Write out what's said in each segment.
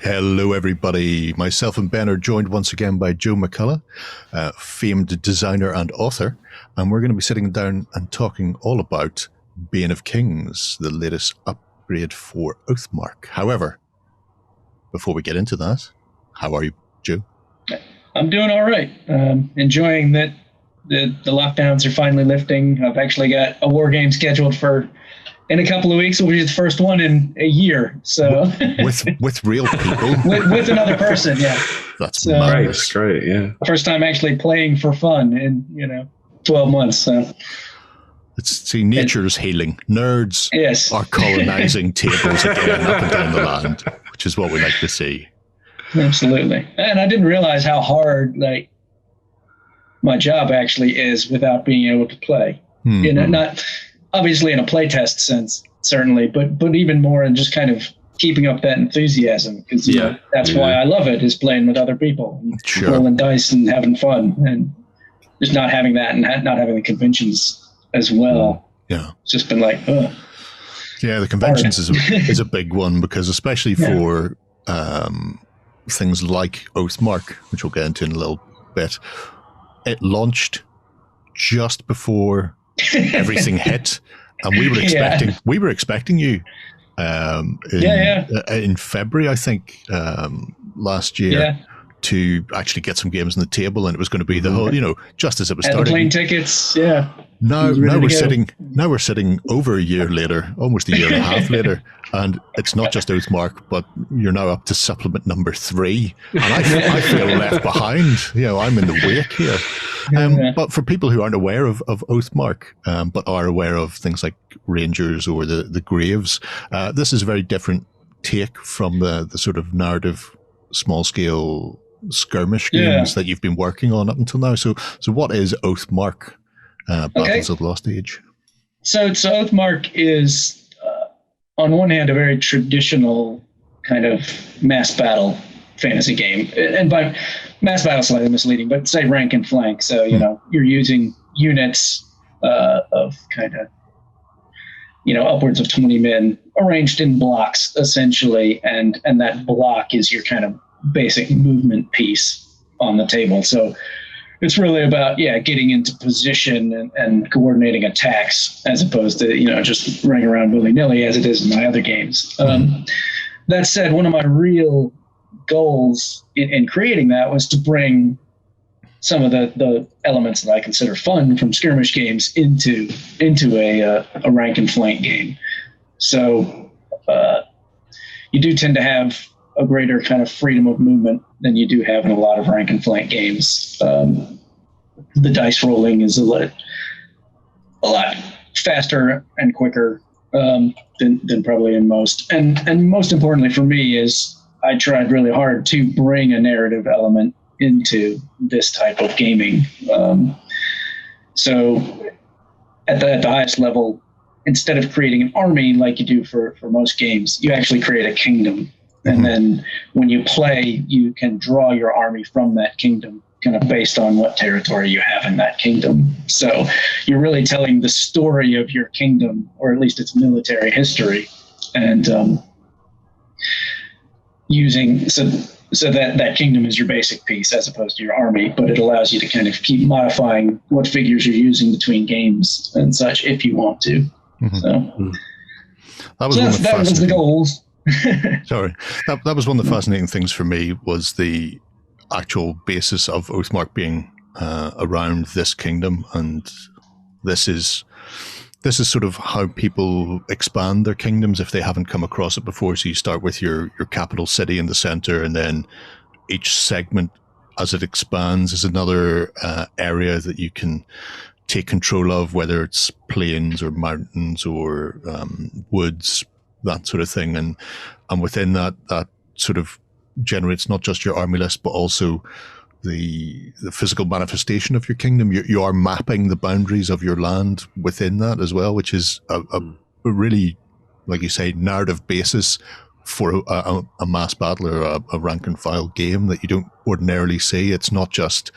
Hello, everybody. Myself and Ben are joined once again by Joe McCullough, famed designer and author, and we're going to be sitting down and talking all about Bane of Kings, the latest upgrade for Oathmark. However, before we get into that, how are you, Joe? I'm doing all right. Enjoying that the lockdowns are finally lifting. I've actually got a Wargame scheduled for in a couple of weeks. Will be the first one in a year. So with real people, with another person, yeah. That's nice. That's great. Yeah. First time actually playing for fun in 12 months. So nature's healing. Nerds are colonizing tables again up and down the land, which is what we like to see. Absolutely. And I didn't realize how hard my job actually is without being able to play. Mm-hmm. Not obviously in a playtest sense, certainly, but even more in just kind of keeping up that enthusiasm, because that's why I love it, is playing with other people, and rolling dice and having fun, and just not having that and not having the conventions as well. Yeah, it's just been like, yeah, the conventions is a big one, because especially for things like Oathmark, which we'll get into in a little bit, it launched just before everything hit, and we were expecting you in February, I think, last year, to actually get some games on the table, and it was going to be the whole, just as it was starting. The plane tickets, Now we're sitting over a year later, almost a year and a half later, and it's not just Oathmark, but you're now up to supplement number 3, and I feel left behind. I'm in the wake here. But for people who aren't aware of Oathmark, but are aware of things like Rangers or the Graves, this is a very different take from the sort of narrative, small scale skirmish games that you've been working on up until now. So what is Oathmark? Battles of the Lost Age. So Oathmark is, on one hand, a very traditional kind of mass battle fantasy game. And by mass battle, slightly misleading, but say rank and flank. So, you're using units of kind of, upwards of 20 men arranged in blocks, essentially. And that block is your kind of basic movement piece on the table. So it's really about, getting into position and coordinating attacks, as opposed to, just running around willy-nilly as it is in my other games. That said, one of my real goals in creating that was to bring some of the elements that I consider fun from skirmish games into a rank and flank game. So you do tend to have a greater kind of freedom of movement than you do have in a lot of rank and flank games. The dice rolling is a lot faster and quicker than probably in most. And most importantly for me is I tried really hard to bring a narrative element into this type of gaming. So at the highest level, instead of creating an army like you do for most games, you actually create a kingdom. And then when you play, you can draw your army from that kingdom, kind of based on what territory you have in that kingdom. So you're really telling the story of your kingdom, or at least its military history, and using so that kingdom is your basic piece as opposed to your army, but it allows you to kind of keep modifying what figures you're using between games and such if you want to. So that was the goals. Sorry, that was one of the fascinating things for me, was the actual basis of Oathmark being around this kingdom, and this is sort of how people expand their kingdoms if they haven't come across it before. So you start with your capital city in the center, and then each segment as it expands is another area that you can take control of, whether it's plains or mountains or woods, that sort of thing. And within that sort of generates not just your army list, but also the physical manifestation of your kingdom. You are mapping the boundaries of your land within that as well, which is a really, like you say, narrative basis for a mass battle or a rank and file game that you don't ordinarily see. It's not just,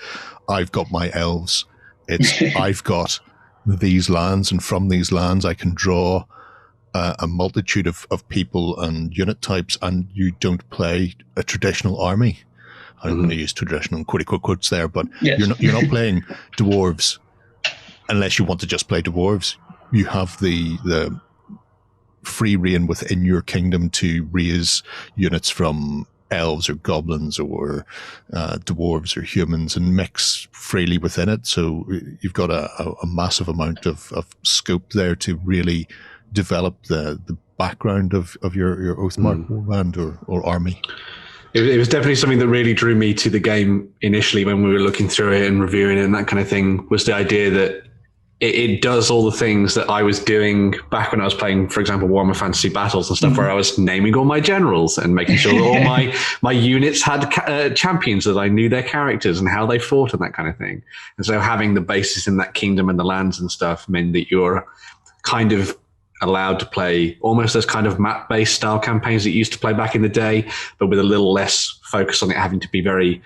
I've got my elves. It's I've got these lands, and from these lands I can draw a multitude of people and unit types, and you don't play a traditional army. I'm going to use traditional in quotes there, but yes. you're not playing dwarves unless you want to just play dwarves. You have the free reign within your kingdom to raise units from elves or goblins or dwarves or humans and mix freely within it. So you've got a massive amount of scope there to really develop the background of your Oathmark warband or army. It was definitely something that really drew me to the game initially when we were looking through it and reviewing it and that kind of thing, was the idea that it does all the things that I was doing back when I was playing, for example, Warhammer Fantasy Battles and stuff, where I was naming all my generals and making sure that all my units had champions, that I knew their characters and how they fought and that kind of thing. And so having the basis in that kingdom and the lands and stuff meant that you're kind of allowed to play almost those kind of map-based style campaigns that you used to play back in the day, but with a little less focus on it having to be very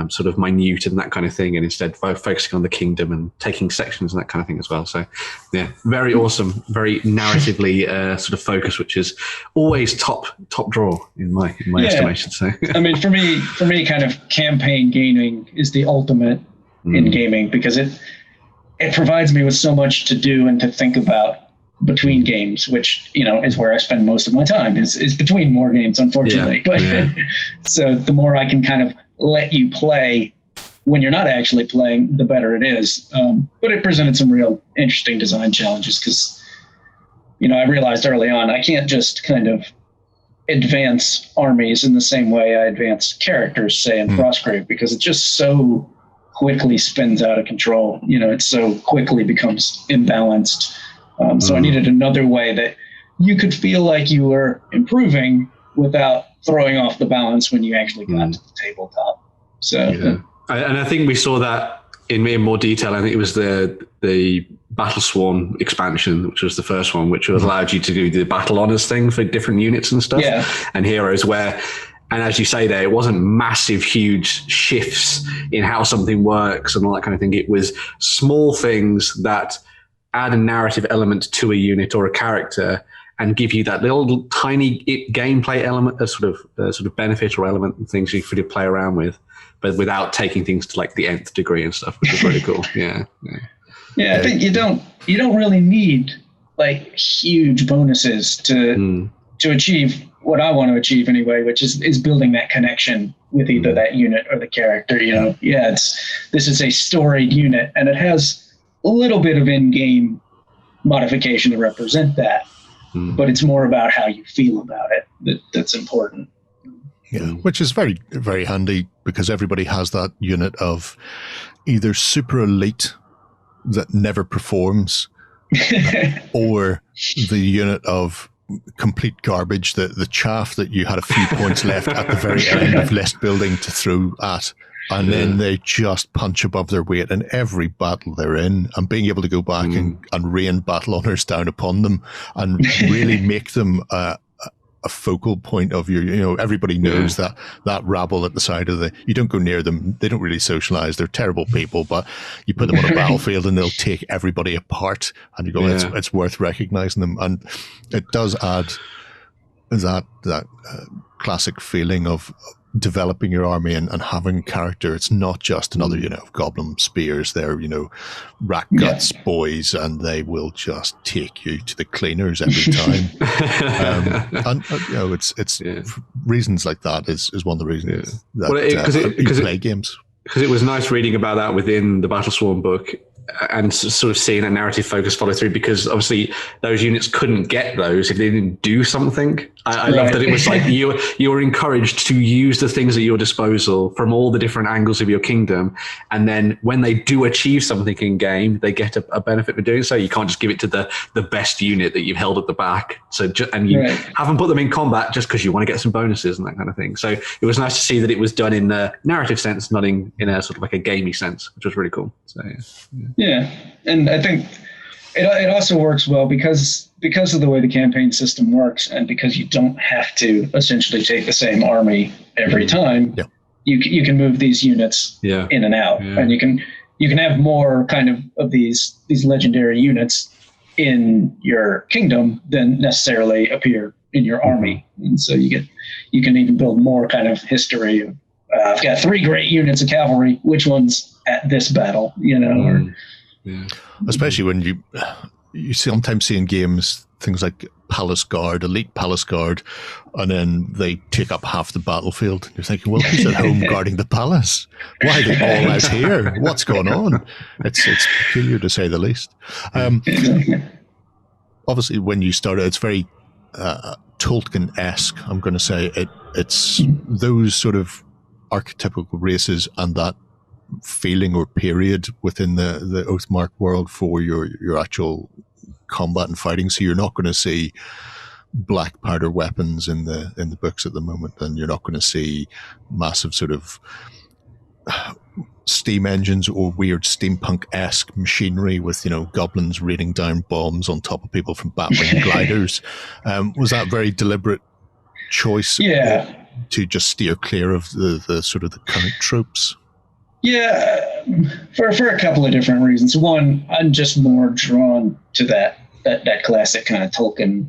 sort of minute and that kind of thing, and instead focusing on the kingdom and taking sections and that kind of thing as well. So yeah, very awesome, very narratively sort of focus, which is always top draw in my estimation. So I mean, for me, kind of campaign gaming is the ultimate in gaming, because it provides me with so much to do and to think about between games, which, you know, is where I spend most of my time is between more games, unfortunately. So the more I can kind of let you play when you're not actually playing, the better it is. But it presented some real interesting design challenges because, you know, I realized early on, I can't just kind of advance armies in the same way I advance characters, say in Frostgrave, because it just so quickly spins out of control. You know, it so quickly becomes imbalanced. So I needed another way that you could feel like you were improving without throwing off the balance when you actually got to the tabletop. So, and I think we saw that in more detail. I think it was the Battlesworn expansion, which was the first one, which allowed you to do the battle honors thing for different units and stuff, and heroes where. And as you say there, it wasn't massive, huge shifts in how something works and all that kind of thing. It was small things that add a narrative element to a unit or a character and give you that little tiny gameplay element, a sort of benefit or element and things you could play around with, but without taking things to like the nth degree and stuff, which is really cool. Yeah. I think you don't really need like huge bonuses to achieve what I want to achieve anyway, which is building that connection with either that unit or the character. You know, this is a storied unit and it has a little bit of in-game modification to represent that, but it's more about how you feel about it that's important. Yeah, which is very, very handy because everybody has that unit of either super elite that never performs or the unit of complete garbage, the chaff that you had a few points left at the very end of list building to throw at. And then they just punch above their weight in every battle they're in, and being able to go back and rain battle honors down upon them and really make them a focal point of your, you know, everybody knows that rabble at the side of you don't go near them. They don't really socialize. They're terrible people, but you put them on a battlefield and they'll take everybody apart and you go, it's worth recognizing them. And it does add that classic feeling of developing your army and having character. It's not just another, you know, goblin spears. They're, you know, rat guts boys, and they will just take you to the cleaners every time. And you know, it's reasons like that is one of the reasons that you play games. Because it was nice reading about that within the Battlesworn book and sort of seeing a narrative focus follow through, because obviously those units couldn't get those if they didn't do something. I love that it was like you were encouraged to use the things at your disposal from all the different angles of your kingdom, and then when they do achieve something in game, they get a benefit for doing so. You can't just give it to the best unit that you've held at the back, and you haven't put them in combat just because you want to get some bonuses and that kind of thing. So it was nice to see that it was done in the narrative sense, not in a sort of like a gamey sense, which was really cool. So yeah, and I think it also works well because of the way the campaign system works, and because you don't have to essentially take the same army every time. Yeah. You can move these units in and out, and you can have more kind of these legendary units in your kingdom than necessarily appear in your army. And so you can even build more kind of history of, I've got 3 great units of cavalry, which one's at this battle, or especially when you sometimes see in games things like Palace Guard, Elite Palace Guard, and then they take up half the battlefield. You're thinking, well, who's at home guarding the palace? Why are they all out here? What's going on? It's peculiar to say the least. Obviously, when you started, it's very Tolkien-esque. I'm going to say it's those sort of archetypical races and that feeling or period within the Oathmark world for your actual combat and fighting. So you're not going to see black powder weapons in the books at the moment, and you're not going to see massive sort of steam engines or weird steampunk-esque machinery with goblins raining down bombs on top of people from Batwing gliders. Was that very deliberate choice? Yeah. To just steer clear of the sort of the current tropes? Yeah, for a couple of different reasons. One, I'm just more drawn to that classic kind of Tolkien,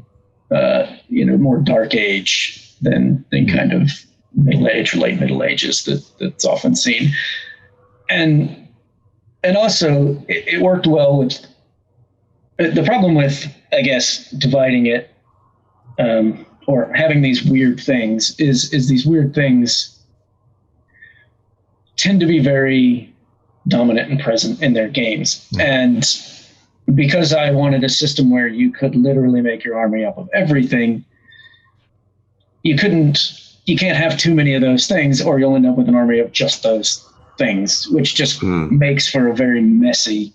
more Dark Age than kind of Middle Age or late Middle Ages that's often seen. And also it worked well with the problem with, I guess, dividing it or having these weird things is these weird things tend to be very dominant and present in their games. And because I wanted a system where you could literally make your army up of everything, you can't have too many of those things, or you'll end up with an army of just those things, which just makes for a very messy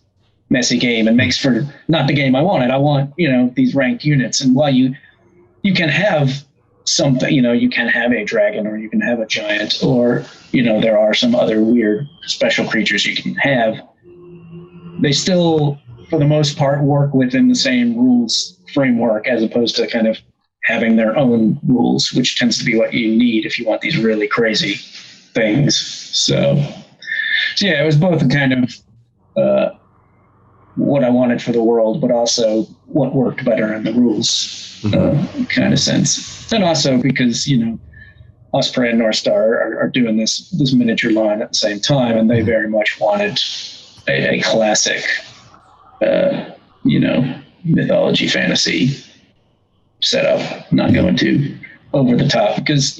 game, and makes for not the game I wanted. I want, these ranked units. And while you can have something, you can have a dragon, or you can have a giant, or, there are some other weird special creatures you can have, they still, for the most part, work within the same rules framework, as opposed to kind of having their own rules, which tends to be what you need if you want these really crazy things. So yeah, it was both a kind of what I wanted for the world, but also what worked better in the rules kind of sense. And also because, Osprey and North Star are doing this miniature line at the same time, and they very much wanted a classic, mythology fantasy setup, not going too over the top, because,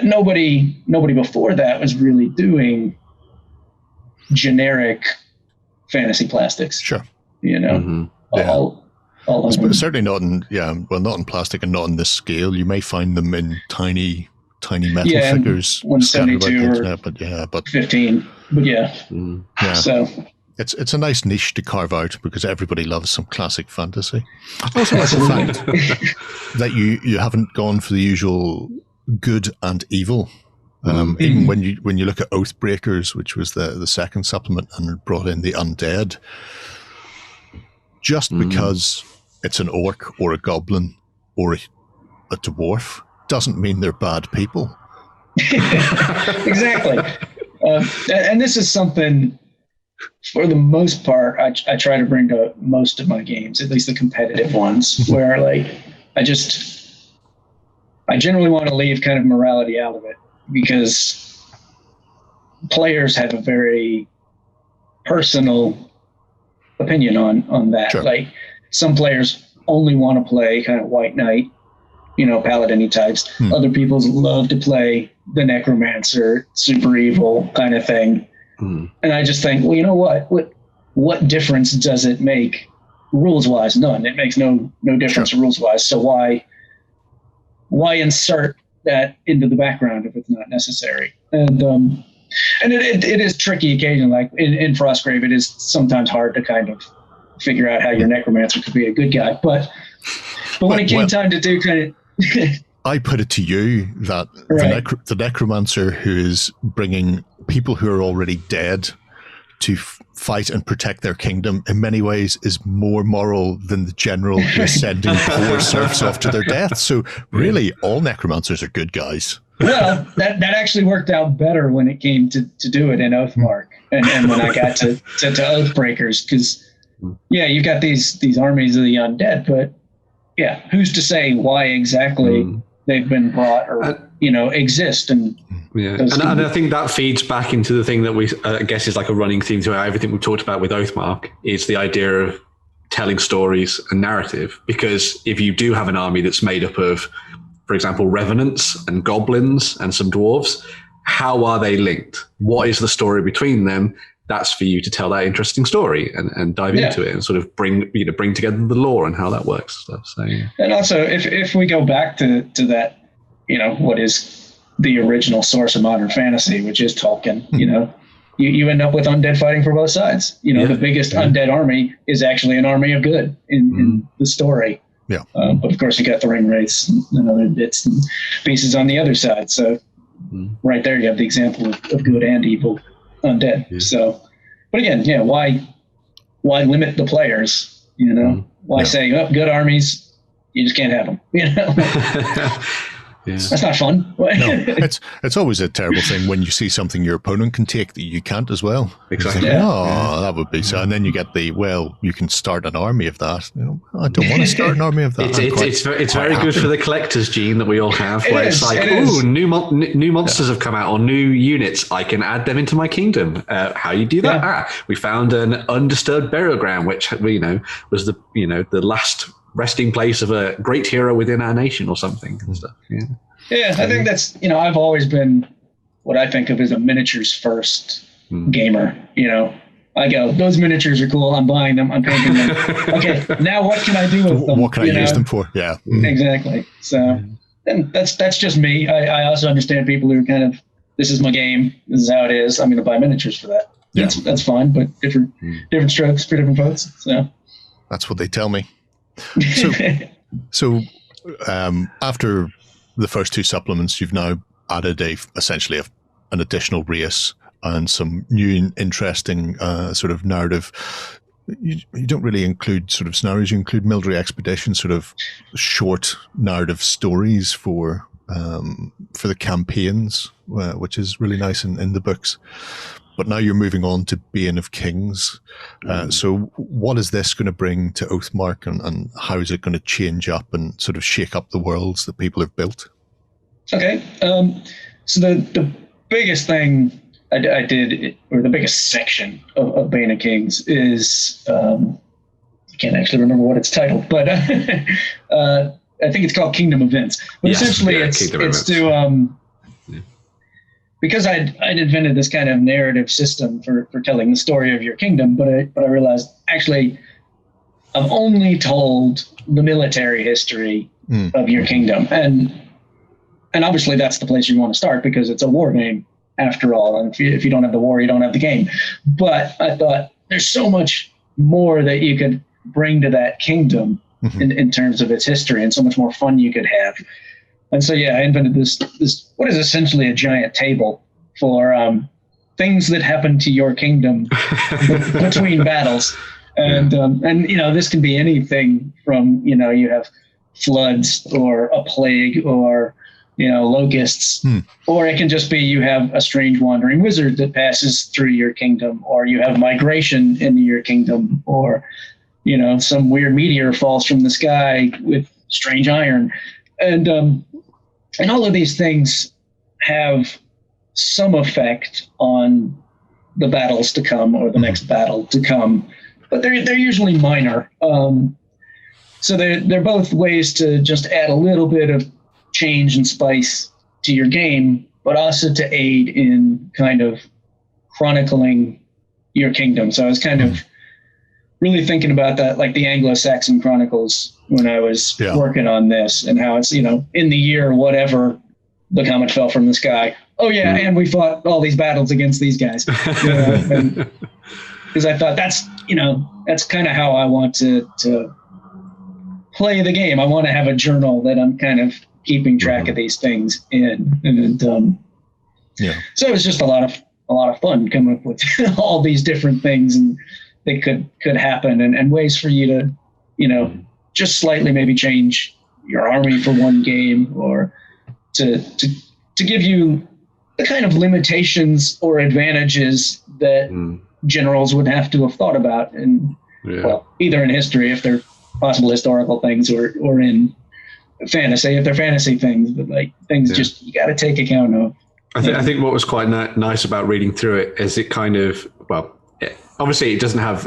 nobody before that was really doing generic fantasy plastics. Sure. Certainly not not in plastic, and not on this scale. You may find them in tiny metal figures scattered about the internet, but 15. But so it's a nice niche to carve out, because everybody loves some classic fantasy. I also like the fact that you haven't gone for the usual good and evil. Even when you look at Oathbreakers, which was the second supplement, and brought in the undead, just because it's an orc or a goblin or a dwarf doesn't mean they're bad people. Exactly. And this is something, for the most part, I try to bring to most of my games, at least the competitive ones, where I generally want to leave kind of morality out of it, because players have a very personal opinion on that. Sure. Like, some players only want to play kind of White Knight, paladin-y types. Other people love to play the necromancer, super evil kind of thing. And I just think, well, you know what difference does it make rules-wise? None. It makes no difference rules-wise. So why insert that into the background if it's not necessary? And it is tricky occasionally. Like in Frostgrave, it is sometimes hard to kind of figure out how your necromancer could be a good guy. But when it came time to do kind of... I put it to you that the necromancer who is bringing people who are already dead to fight and protect their kingdom, in many ways, is more moral than the general who is sending poor serfs off to their death. So really, all necromancers are good guys. Well, that actually worked out better when it came to do it in Oathmark, and when I got to Oathbreakers, because yeah, you've got these armies of the undead, but yeah, who's to say why exactly they've been brought or exist? And and I think that feeds back into the thing that we I guess is like a running theme throughout everything we've talked about with Oathmark, is the idea of telling stories and narrative. Because if you do have an army that's made up of, for example, revenants and goblins and some dwarves, how are they linked? What is the story between them? That's for you to tell that interesting story and dive into it and sort of bring together the lore and how that works. So, and also, if we go back to that, what is the original source of modern fantasy, which is Tolkien, you end up with undead fighting for both sides. The biggest undead army is actually an army of good in the story. Yeah. But of course, you got the ring wraiths and other bits and pieces on the other side. So right there, you have the example of good and evil undead. Yeah. So, but again, why limit the players? Why say good armies? You just can't have them. That's not fun. No, it's always a terrible thing when you see something your opponent can take that you can't as well. Exactly. Think, that would be so. And then you get you can start an army of that. I don't want to start an army of that. It's very good for the collector's gene that we all have, where it's like, new monsters have come out or new units. I can add them into my kingdom. How you do that? Yeah. We found an undisturbed burial ground, which was the last resting place of a great hero within our nation or something and stuff. Yeah, I think that's, I've always been what I think of as a miniatures first gamer. I go, those miniatures are cool. I'm buying them. I'm painting them. Okay, now what can I do with them? What can I use them for? Yeah. Exactly. So and that's just me. I also understand people who are kind of, this is my game. This is how it is. I'm going to buy miniatures for that. Yeah. That's fine, but different strokes for different folks. So that's what they tell me. So after the first two supplements, you've now added essentially an additional race and some new and interesting sort of narrative. You don't really include sort of scenarios. You include military expeditions, sort of short narrative stories for the campaigns, which is really nice in the books. But now you're moving on to Bane of Kings. So what is this going to bring to Oathmark, and how is it going to change up and sort of shake up the worlds that people have built? Okay. So the biggest thing I did, or the biggest section of Bane of Kings is, I can't actually remember what it's titled, but I think it's called Kingdom Events. But essentially it's to... because I'd invented this kind of narrative system for telling the story of your kingdom, but I realized actually I've only told the military history of your kingdom, and obviously that's the place you want to start because it's a war game after all. And if you don't have the war, you don't have the game. But I thought there's so much more that you could bring to that kingdom in terms of its history, and so much more fun you could have. And so, I invented this what is essentially a giant table for things that happen to your kingdom between battles. And this can be anything from, you have floods or a plague or, locusts, or it can just be you have a strange wandering wizard that passes through your kingdom, or you have migration into your kingdom, or, some weird meteor falls from the sky with strange iron. And all of these things have some effect on the battles to come or the next battle to come, but they're usually minor. So they're both ways to just add a little bit of change and spice to your game, but also to aid in kind of chronicling your kingdom. So I was kind of really thinking about that, like the Anglo-Saxon Chronicles, when I was working on this, and how it's, in the year whatever the comet fell from the sky. Oh yeah, and we fought all these battles against these guys. Because I thought that's kind of how I want to play the game. I want to have a journal that I'm kind of keeping track of these things in, and so it was just a lot of fun coming up with all these different things and that could happen, and ways for you to just slightly maybe change your army for one game, or to give you the kind of limitations or advantages that generals would have to have thought about. And well, either in history if they're possible historical things, or in fantasy if they're fantasy things, but like things just you got to take account of. I think what was quite nice about reading through it is it kind of, well, obviously it doesn't have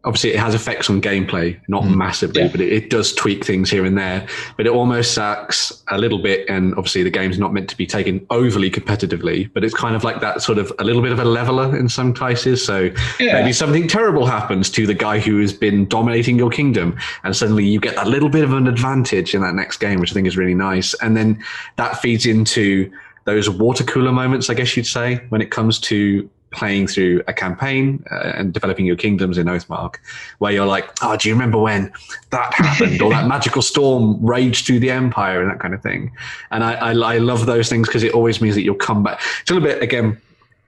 obviously it has effects on gameplay, not massively, but it does tweak things here and there, but it almost acts a little bit, and obviously the game's not meant to be taken overly competitively, but it's kind of like that sort of a little bit of a leveler in some cases. So maybe something terrible happens to the guy who has been dominating your kingdom, and suddenly you get that little bit of an advantage in that next game, which I think is really nice. And then that feeds into those water cooler moments, I guess you'd say, when it comes to playing through a campaign and developing your kingdoms in Oathmark, where you're like, oh, do you remember when that happened, or that magical storm raged through the empire, and that kind of thing. And I love those things, because it always means that you'll come back. It's a little bit, again,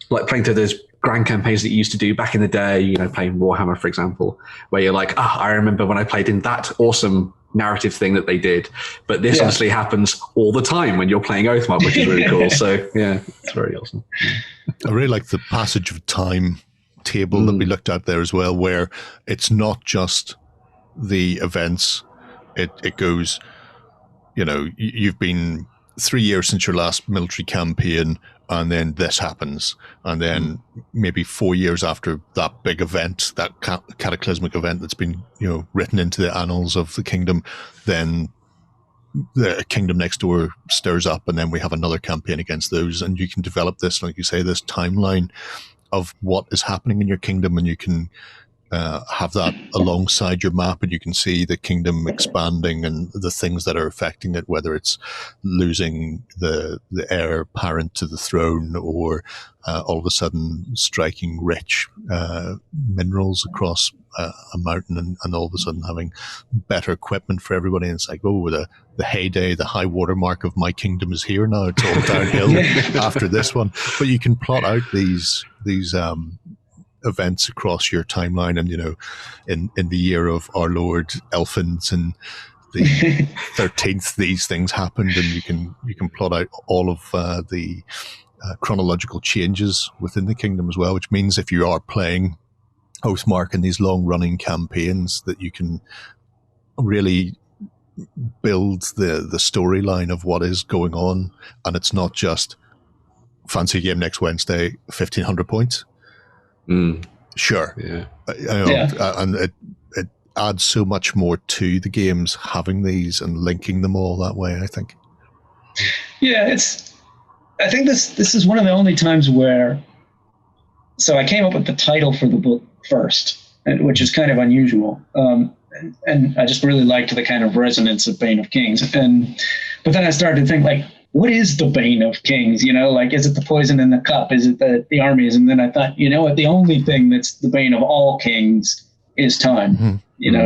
like playing through those grand campaigns that you used to do back in the day, playing Warhammer, for example, where you're like, I remember when I played in that awesome narrative thing that they did, but this obviously happens all the time when you're playing Oathmark, which is really cool. So yeah, it's very awesome. I really like the passage of time table that we looked at there as well, where it's not just the events. It goes, you've been 3 years since your last military campaign, and then this happens, and then maybe 4 years after that big event, that cataclysmic event that's been written into the annals of the kingdom, then the kingdom next door stirs up, and then we have another campaign against those, and you can develop this, like you say, this timeline of what is happening in your kingdom, and you can have that alongside your map, and you can see the kingdom expanding and the things that are affecting it, whether it's losing the heir apparent to the throne, or all of a sudden striking rich minerals across a mountain, and all of a sudden having better equipment for everybody. And it's like, oh, the heyday, the high water mark of my kingdom is here now. It's all downhill after this one. But you can plot out these events across your timeline, and in the year of our Lord Elfins and the 13th, these things happened, and you can plot out all of the chronological changes within the kingdom as well, which means if you are playing Oathmark in these long running campaigns, that you can really build the storyline of what is going on, and it's not just fancy game next Wednesday, 1,500 points. Sure. Yeah. And it adds so much more to the games, having these and linking them all that way, I think. Yeah, I think this is one of the only times where, so I came up with the title for the book first, which is kind of unusual. And I just really liked the kind of resonance of Bane of Kings. But then I started to think, like, what is the Bane of Kings? Like, is it the poison in the cup? Is it the armies? And then I thought, what, the only thing that's the Bane of all kings is time.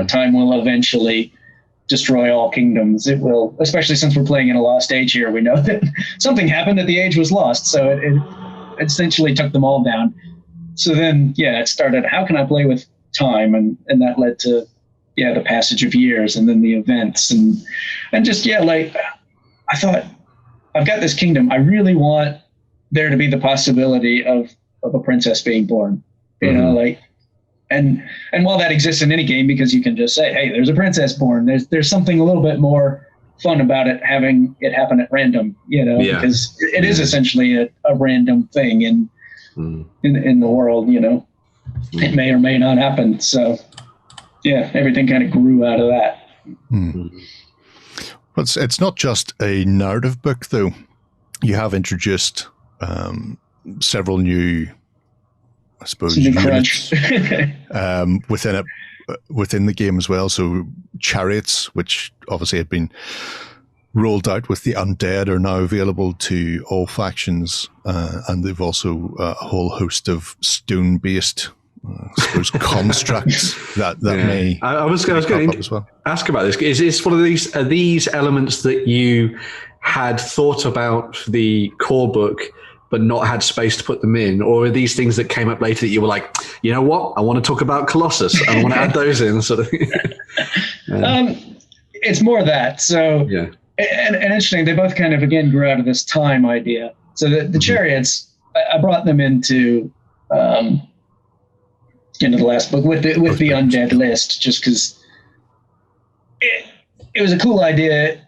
Time will eventually destroy all kingdoms. It will, especially since we're playing in a lost age here. We know that something happened, that the age was lost. So it essentially took them all down. So then, it started, how can I play with time? And that led to, the passage of years, and then the events, and just, like, I thought, I've got this kingdom. I really want there to be the possibility of a princess being born, like, and while that exists in any game, because you can just say, hey, there's a princess born, there's something a little bit more fun about it, having it happen at random, because it is essentially a random thing in the world, it may or may not happen. So everything kind of grew out of that. It's not just a narrative book, though. You have introduced several new, I suppose, units within the game as well. So chariots, which obviously had been rolled out with the undead, are now available to all factions, and they've also a whole host of stone-based, I suppose, constructs that may. I was going to ask about this. Is this one of these? Are these elements that you had thought about for the core book, but not had space to put them in, or are these things that came up later that you were like, you know what, I want to talk about Colossus, I want to add those in, sort of? It's more that. So, and interesting, they both kind of again grew out of this time idea. So the chariots, I brought them into. into the last book with the undead list, just because it was a cool idea,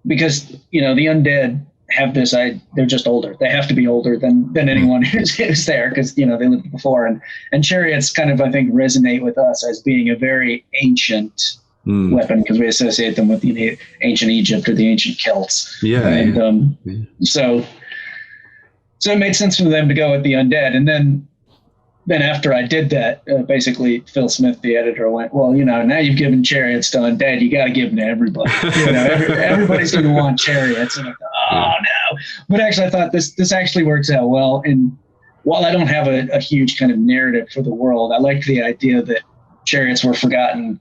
because the undead have this, they're just older. They have to be older than anyone who's there, because they lived before, and chariots kind of, I think, resonate with us as being a very ancient weapon, because we associate them with the ancient Egypt or the ancient Celts. So it made sense for them to go with the undead. And then after I did that, basically Phil Smith, the editor, went, well, now you've given chariots to undead, you got to give them to everybody. Everybody's going to want chariots. And I thought, oh no. But actually, I thought this actually works out well. And while I don't have a huge kind of narrative for the world, I liked the idea that chariots were forgotten.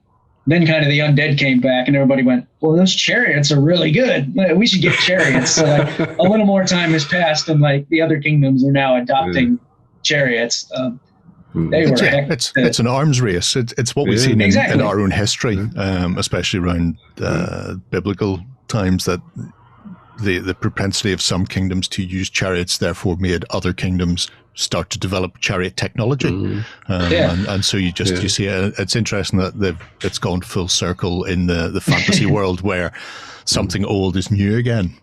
Then kind of the undead came back, and everybody went, well, those chariots are really good. We should get chariots. So a little more time has passed, and the other kingdoms are now adopting chariots. It's an arms race. It's what we've seen in our own history, especially around biblical times, that the propensity of some kingdoms to use chariots therefore made other kingdoms start to develop chariot technology. And so you see it's interesting that it's gone full circle in the fantasy world, where something old is new again.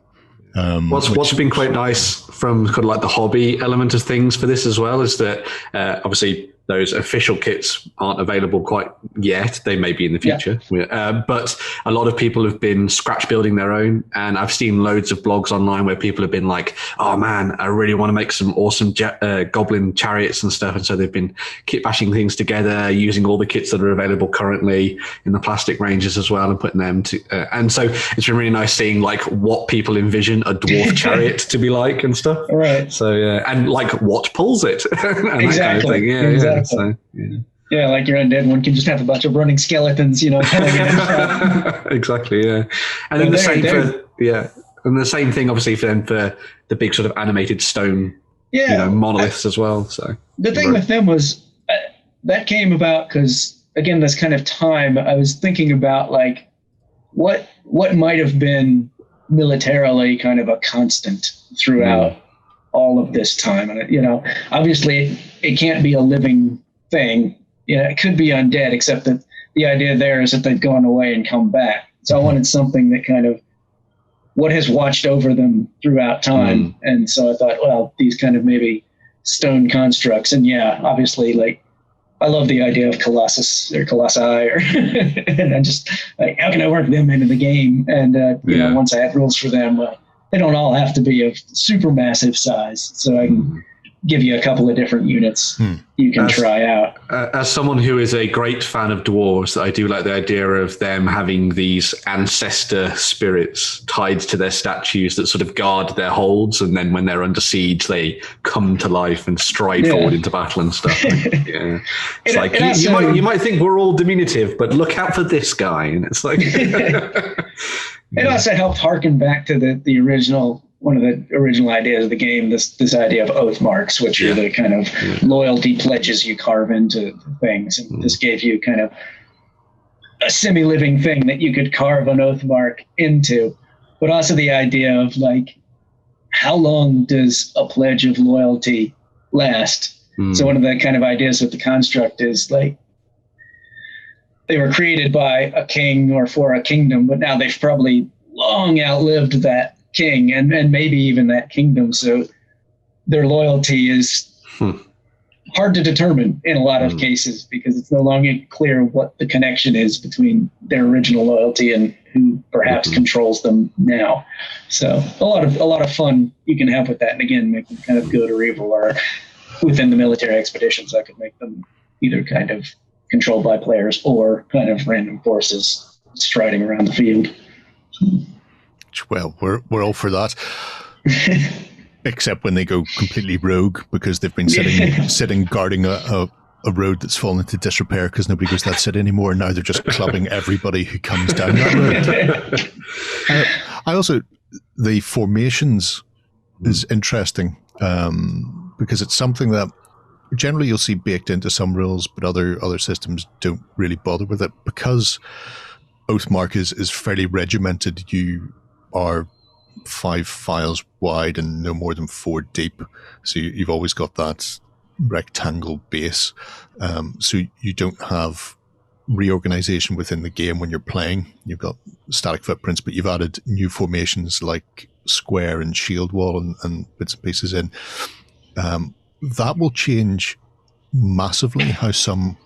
What's been quite nice from kind of the hobby element of things for this as well is that obviously those official kits aren't available quite yet. They may be in the future. But a lot of people have been scratch building their own. And I've seen loads of blogs online where people have been like, oh man, I really want to make some awesome goblin chariots and stuff. And so they've been kit bashing things together, using all the kits that are available currently in the plastic ranges as well, and putting them to, and so it's been really nice seeing what people envision a dwarf chariot to be like and stuff. Right. So, and what pulls it. And exactly. That kind of thing. Exactly. So, like your undead one can just have a bunch of running skeletons, Exactly, yeah. And then the same thing obviously for the big sort of animated stone, monoliths as well. So the thing with them was that came about because, again, this kind of time I was thinking about what might have been militarily kind of a constant throughout all of this time. And, obviously it can't be a living thing. It could be undead, except that the idea there is that they've gone away and come back. So I wanted something that kind of what has watched over them throughout time. And so I thought, well, these kind of maybe stone constructs. And obviously, I love the idea of Colossus or Colossi, and I just how can I work them into the game? And once I had rules for them, they don't all have to be of super massive size, so I can give you a couple of different units you can try out. As someone who is a great fan of dwarves, I do like the idea of them having these ancestor spirits tied to their statues that sort of guard their holds, and then when they're under siege, they come to life and stride forward into battle and stuff. It's you might think we're all diminutive, but look out for this guy, and it's like. It also helped harken back to the original, one of the original ideas of the game, this idea of Oathmarks, which are the kind of loyalty pledges you carve into things. And this gave you kind of a semi-living thing that you could carve an Oathmark into, but also the idea of how long does a pledge of loyalty last? So one of the kind of ideas with the construct is they were created by a king or for a kingdom, but now they've probably long outlived that king and maybe even that kingdom. So their loyalty is hard to determine in a lot of cases, because it's no longer clear what the connection is between their original loyalty and who perhaps controls them now. So a lot of fun you can have with that. And again, make them kind of good or evil, or within the military expeditions, I could make them either kind of controlled by players or kind of random forces striding around the field. Well, we're all for that. Except when they go completely rogue because they've been sitting guarding a road that's fallen into disrepair because nobody goes that city anymore, and now they're just clubbing everybody who comes down that road. I also, the formations is interesting because it's something that generally you'll see baked into some rules, but other systems don't really bother with it. Because Oathmark is fairly regimented, you are 5 files wide and no more than 4 deep. So you've always got that rectangle base. So you don't have reorganization within the game when you're playing. You've got static footprints, but you've added new formations like square and shield wall and bits and pieces in. That will change massively how some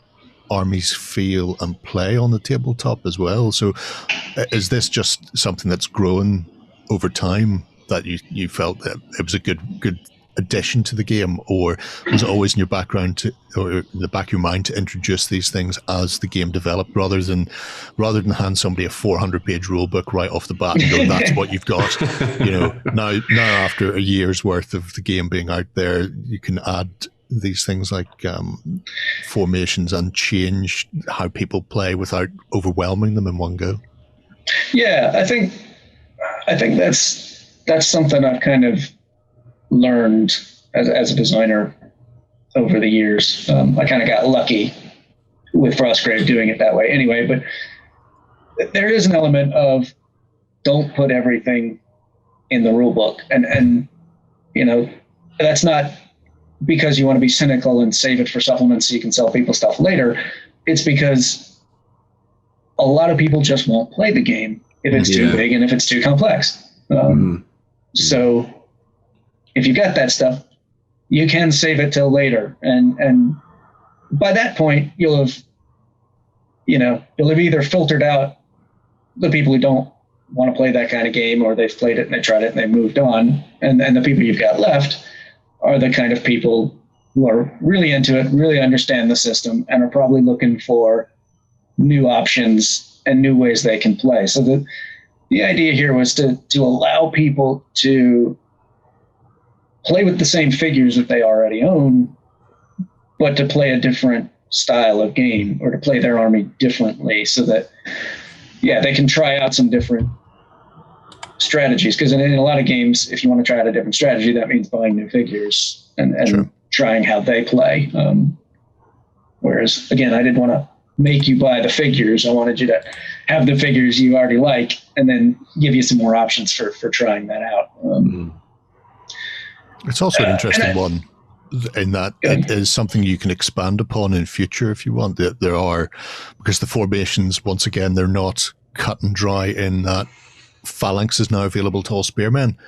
armies feel and play on the tabletop as well. So is this just something that's grown over time that you felt that it was a good addition to the game, or was it always in your background or in the back of your mind to introduce these things as the game developed, rather than hand somebody a 400-page rule book right off the bat and go, that's what you've got? Now after a year's worth of the game being out there, you can add these things like formations and change how people play without overwhelming them in one go. Yeah, I think that's something I've kind of learned as a designer over the years. I kind of got lucky with Frostgrave doing it that way anyway, but there is an element of don't put everything in the rule book. And that's not because you want to be cynical and save it for supplements so you can sell people stuff later. It's because a lot of people just won't play the game if it's too big and if it's too complex. So if you got that stuff, you can save it till later. And by that point, you'll have either filtered out the people who don't want to play that kind of game, or they've played it and they tried it and they moved on. And the people you've got left are the kind of people who are really into it, really understand the system, and are probably looking for new options and new ways they can play. So the idea here was to allow people to play with the same figures that they already own, but to play a different style of game, or to play their army differently, so that, they can try out some different strategies. Because in a lot of games, if you want to try out a different strategy, that means buying new figures and Sure. trying how they play. Whereas, again, I didn't want to make you buy the figures. I wanted you to have the figures you already like, and then give you some more options for trying that out. It's also an interesting one in that it is something you can expand upon in future if you want. There are, because the formations, once again, they're not cut and dry in that Phalanx is now available to all spearmen.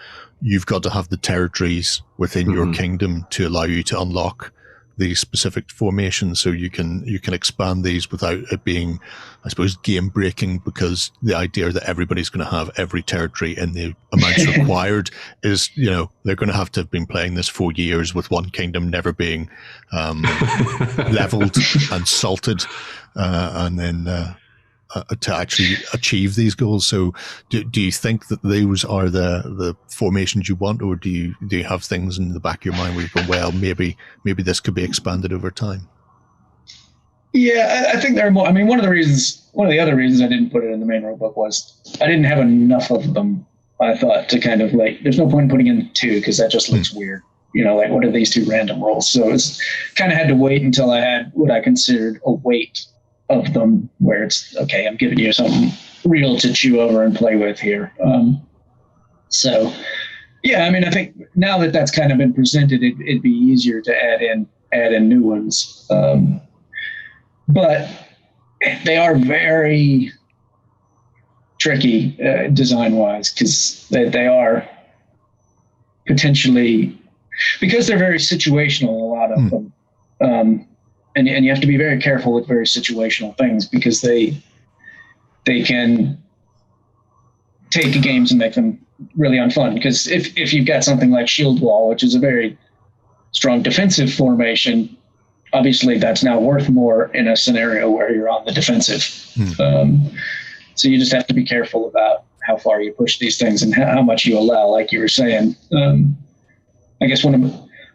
You've got to have the territories within your kingdom to allow you to unlock these specific formations, so you can expand these without it being, I suppose, game breaking, because the idea that everybody's going to have every territory in the amounts required is, they're going to have been playing this for years with one kingdom never being leveled and salted, and then to actually achieve these goals. So do you think that those are the formations you want, or do you have things in the back of your mind where you go, well, maybe this could be expanded over time? Yeah, I think there are more. I mean, one of the other reasons I didn't put it in the main rulebook was I didn't have enough of them. I thought to kind of there's no point in putting in 2 because that just looks weird. What are these 2 random rolls? So it's kind of had to wait until I had what I considered a weight of them, where it's okay, I'm giving you something real to chew over and play with here. So I mean, I think now that that's kind of been presented, it'd be easier to add in new ones. But they are very tricky design wise, because they are potentially, because they're very situational, a lot of them. And you have to be very careful with very situational things, because they can take games and make them really unfun. Because if you've got something like Shield Wall, which is a very strong defensive formation, obviously that's now worth more in a scenario where you're on the defensive. So you just have to be careful about how far you push these things and how much you allow, like you were saying. I guess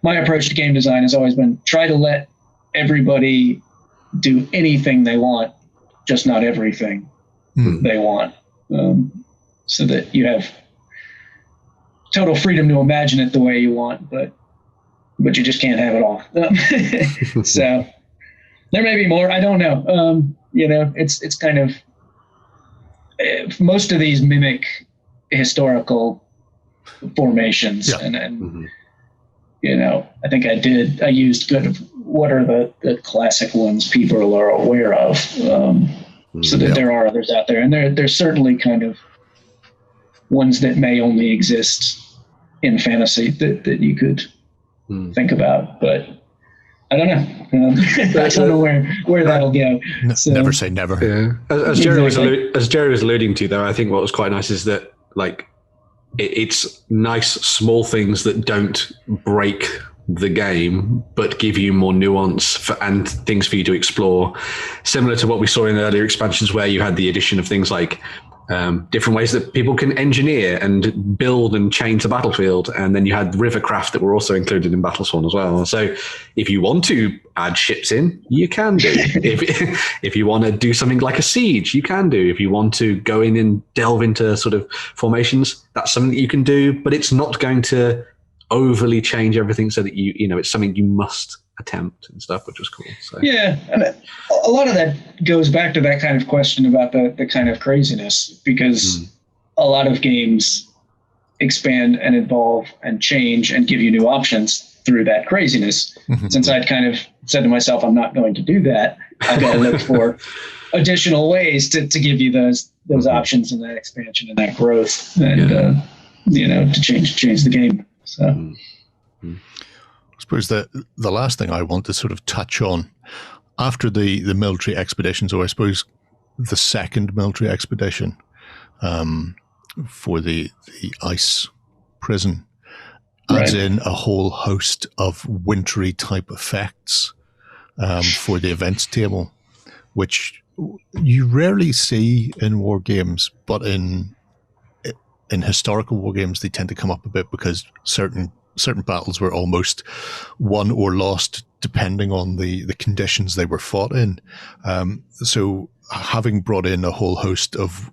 my approach to game design has always been try to let everybody do anything they want, just not everything they want, so that you have total freedom to imagine it the way you want, but you just can't have it all. So there may be more. I don't know. It's kind of, most of these mimic historical formations, and I think I used what are the classic ones people are aware of, so that there are others out there. And there's certainly kind of ones that may only exist in fantasy that you could think about, but I don't know. I don't know where that'll go. So, never say never. Yeah. As Jerry was alluding to, though, I think what was quite nice is that it's nice small things that don't break the game, but give you more nuance and things for you to explore. Similar to what we saw in the earlier expansions, where you had the addition of things like different ways that people can engineer and build and change the battlefield. And then you had rivercraft that were also included in Battlesworn as well. So if you want to add ships in, you can do. If you want to do something like a siege, you can do. If you want to go in and delve into sort of formations, that's something that you can do, but it's not going to overly change everything so that it's something you must attempt and stuff, which was cool. So. Yeah, and a lot of that goes back to that kind of question about the kind of craziness, because a lot of games expand and evolve and change and give you new options through that craziness. Since I'd kind of said to myself, I'm not going to do that, I've got to look for additional ways to give you those options and that expansion and that growth, and to change the game. So. I suppose the last thing I want to sort of touch on after the military expeditions, or I suppose the second military expedition for the ice prison, adds in a whole host of wintry type effects for the events table, which you rarely see in war games, but in historical war games they tend to come up a bit, because certain battles were almost won or lost depending on the conditions they were fought in. So having brought in a whole host of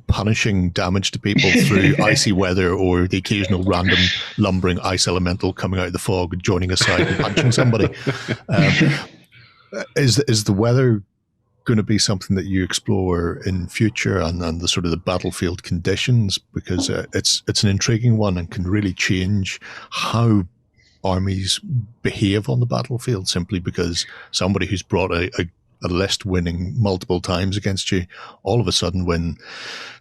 punishing damage to people through icy weather, or the occasional random lumbering ice elemental coming out of the fog, joining a side and punching somebody. Is the weather going to be something that you explore in future, and the sort of the battlefield conditions, because it's an intriguing one and can really change how armies behave on the battlefield, simply because somebody who's brought a list winning multiple times against you, all of a sudden when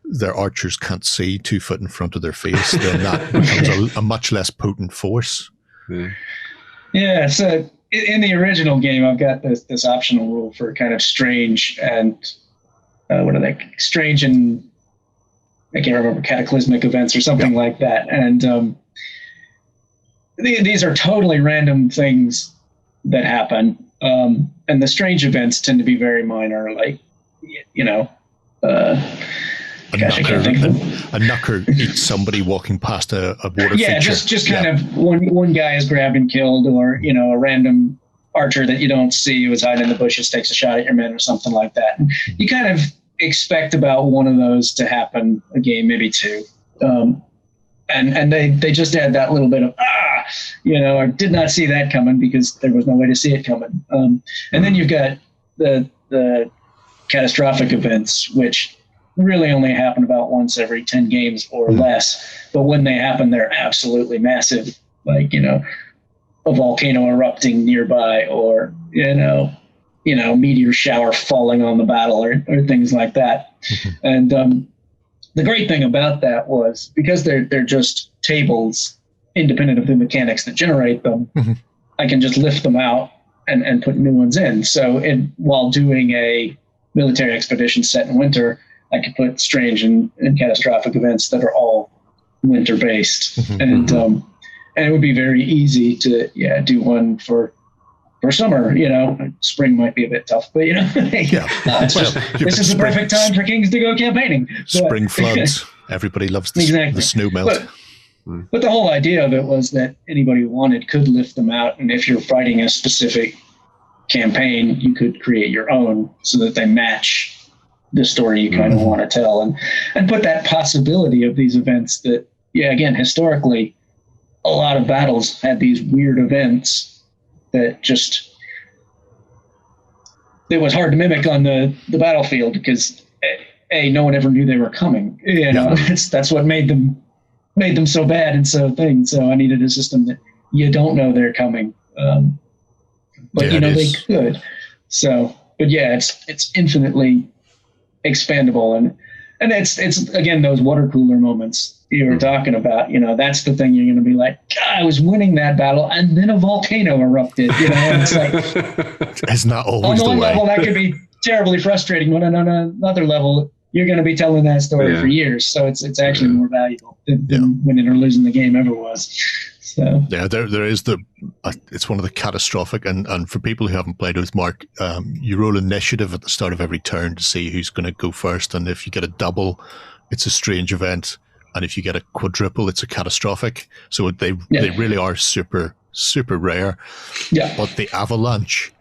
their archers can't see 2 foot in front of their face, then that becomes a much less potent force. Yeah, so in the original game, I've got this optional rule for kind of strange and strange and I can't remember, cataclysmic events or something like that. And these are totally random things that happen. And the strange events tend to be very minor, like, A knucker eats somebody walking past a water feature. just kind of one guy is grabbed and killed, or a random archer that you don't see who is hiding in the bushes takes a shot at your men or something like that. And you kind of expect about one of those to happen a game, maybe 2. And they just add that little bit of I did not see that coming, because there was no way to see it coming. And then you've got the catastrophic events, which really only happen about once every 10 games or less. But when they happen, they're absolutely massive, like, a volcano erupting nearby, or, meteor shower falling on the battle, or things like that. And the great thing about that was, because they're just tables independent of the mechanics that generate them, I can just lift them out and put new ones in. So while doing a military expedition set in winter, I could put strange and catastrophic events that are all winter based. And it would be very easy to do one for summer. Spring might be a bit tough, but this is the perfect time for kings to go campaigning. Spring floods. Everybody loves the snow melt. But the whole idea of it was that anybody who wanted could lift them out, and if you're fighting a specific campaign, you could create your own so that they match the story you kind of want to tell, and put that possibility of these events that, again, historically, a lot of battles had these weird events that just, it was hard to mimic on the battlefield, because no one ever knew they were coming. That's what made them made them so bad and so things. So I needed a system that you don't know they're coming, but they could. So, but yeah, it's infinitely expandable, and it's again those water cooler moments you were talking about. That's the thing you're going to be like, God, I was winning that battle, and then a volcano erupted. And it's like it's not always on one the way. level that could be terribly frustrating, but on another level, you're going to be telling that story for years. So it's actually more valuable than winning or losing the game ever was. So yeah, there is it's one of the catastrophic, and for people who haven't played Oathmark, you roll initiative at the start of every turn to see who's going to go first, and if you get a double, it's a strange event, and if you get a quadruple, it's a catastrophic. So they really are super, super rare. Yeah. But the avalanche,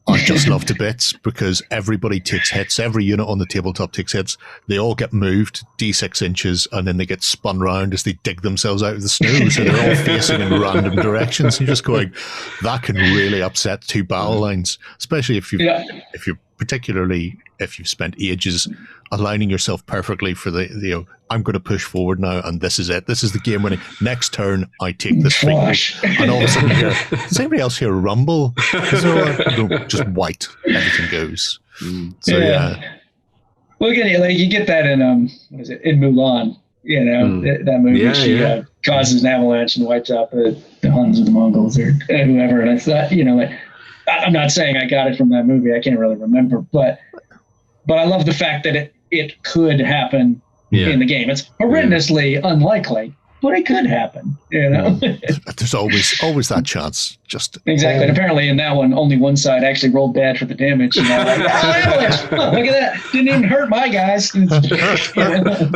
I just love to bits, because everybody takes hits. Every unit on the tabletop takes hits. They all get moved D6 inches, and then they get spun round as they dig themselves out of the snow. So they're all facing in random directions. You're just going, that can really upset two battle lines, especially if you've spent ages aligning yourself perfectly for I'm going to push forward now, and this is it. This is the game winning. Next turn, I take this thing. And all of a sudden, does anybody else hear a rumble? No, just white. Everything goes. So, yeah. Well, again, you get that in, in Mulan. That movie. She causes an avalanche and wipes out the Huns or the Mongols or whoever. And I thought, I'm not saying I got it from that movie. I can't really remember. But I love the fact that it could happen in the game. It's horrendously unlikely, but it could happen. There's always that chance. Just exactly. And apparently, in that one, only one side actually rolled bad for the damage. Look at that! Didn't even hurt my guys.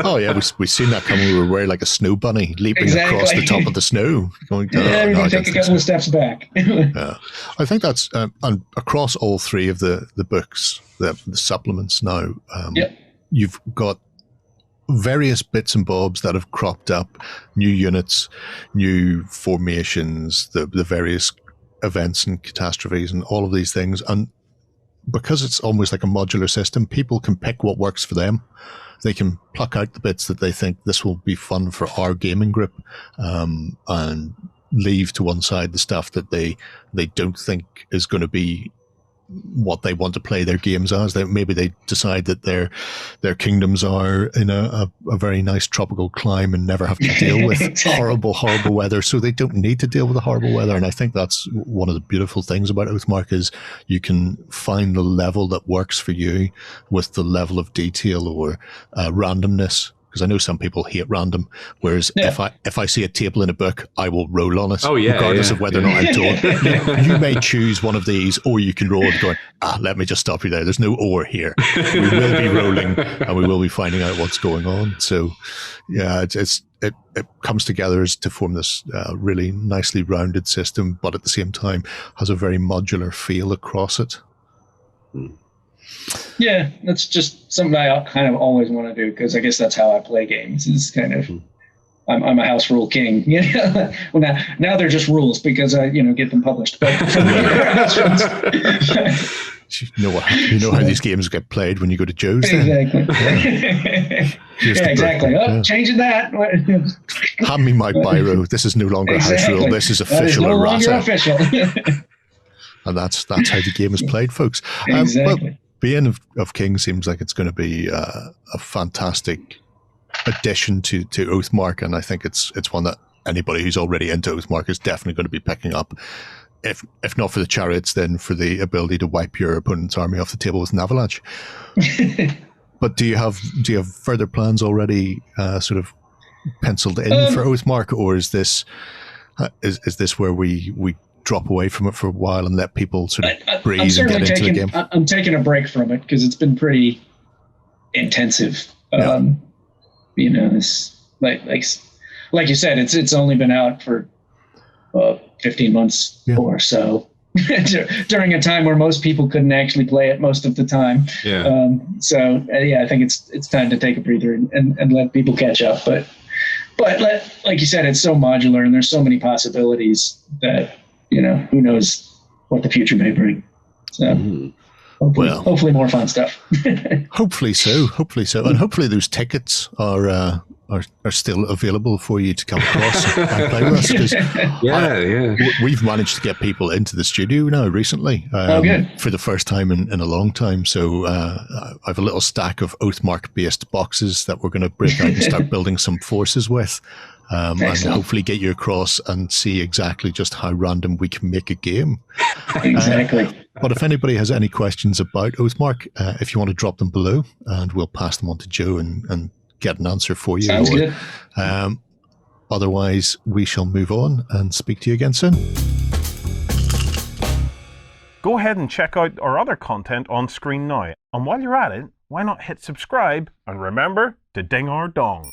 Oh yeah, we've seen that coming. We were wearing like a snow bunny leaping across the top of the snow. Going to, everybody take a couple of steps back. Yeah, I think that's and across all three of the books, the supplements now. You've got various bits and bobs that have cropped up, new units, new formations, the various events and catastrophes and all of these things. And because it's almost like a modular system, people can pick what works for them. They can pluck out the bits that they think this will be fun for our gaming group, and leave to one side the stuff that they don't think is going to be what they want to play their games as. Maybe they decide that their kingdoms are in a very nice tropical climate and never have to deal with horrible weather, so they don't need to deal with the horrible weather. And I think that's one of the beautiful things about Oathmark, is you can find the level that works for you with the level of detail or randomness. Because I know some people hate random, whereas if I see a table in a book, I will roll on it, regardless of whether or not I'm told. You may choose one of these, or you can roll it going, let me just stop you there. There's no or here. We will be rolling, and we will be finding out what's going on. So, yeah, it comes together to form this really nicely rounded system, but at the same time has a very modular feel across it. Yeah, that's just something I kind of always want to do, because I guess that's how I play games. Is kind of I'm a house rule king. Well, now they're just rules because I get them published. But you know how these games get played when you go to Joe's. Exactly. Exactly. Changing that. Hand me my biro. This is no longer a house rule. This is official errata. Official. And that's how the game is played, folks. Exactly. Bane of Kings seems like it's going to be a fantastic addition to Oathmark, and I think it's one that anybody who's already into Oathmark is definitely going to be picking up. If not for the chariots, then for the ability to wipe your opponent's army off the table with an avalanche. But do you have further plans already sort of penciled in for Oathmark, or is this where we drop away from it for a while and let people sort of breathe and get into the game? I'm taking a break from it because it's been pretty intensive. This like you said, it's only been out for 15 months or so. During a time where most people couldn't actually play it most of the time. I think it's time to take a breather and let people catch up. But like you said, it's so modular and there's so many possibilities that who knows what the future may bring. So hopefully more fun stuff. Hopefully so. And hopefully those tickets are are still available for you to come across and play with us. 'Cause we've managed to get people into the studio now recently for the first time in a long time. So I have a little stack of Oathmark-based boxes that we're going to break out and start building some forces with. And hopefully get you across and see exactly just how random we can make a game. Exactly. But if anybody has any questions about Oathmark, if you want to drop them below, and we'll pass them on to Joe and get an answer for you. Sounds good. Otherwise, we shall move on and speak to you again soon. Go ahead and check out our other content on screen now. And while you're at it, why not hit subscribe and remember to ding our dong.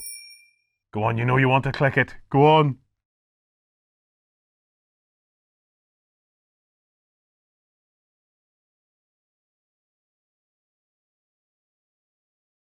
Go on, you know you want to click it. Go on.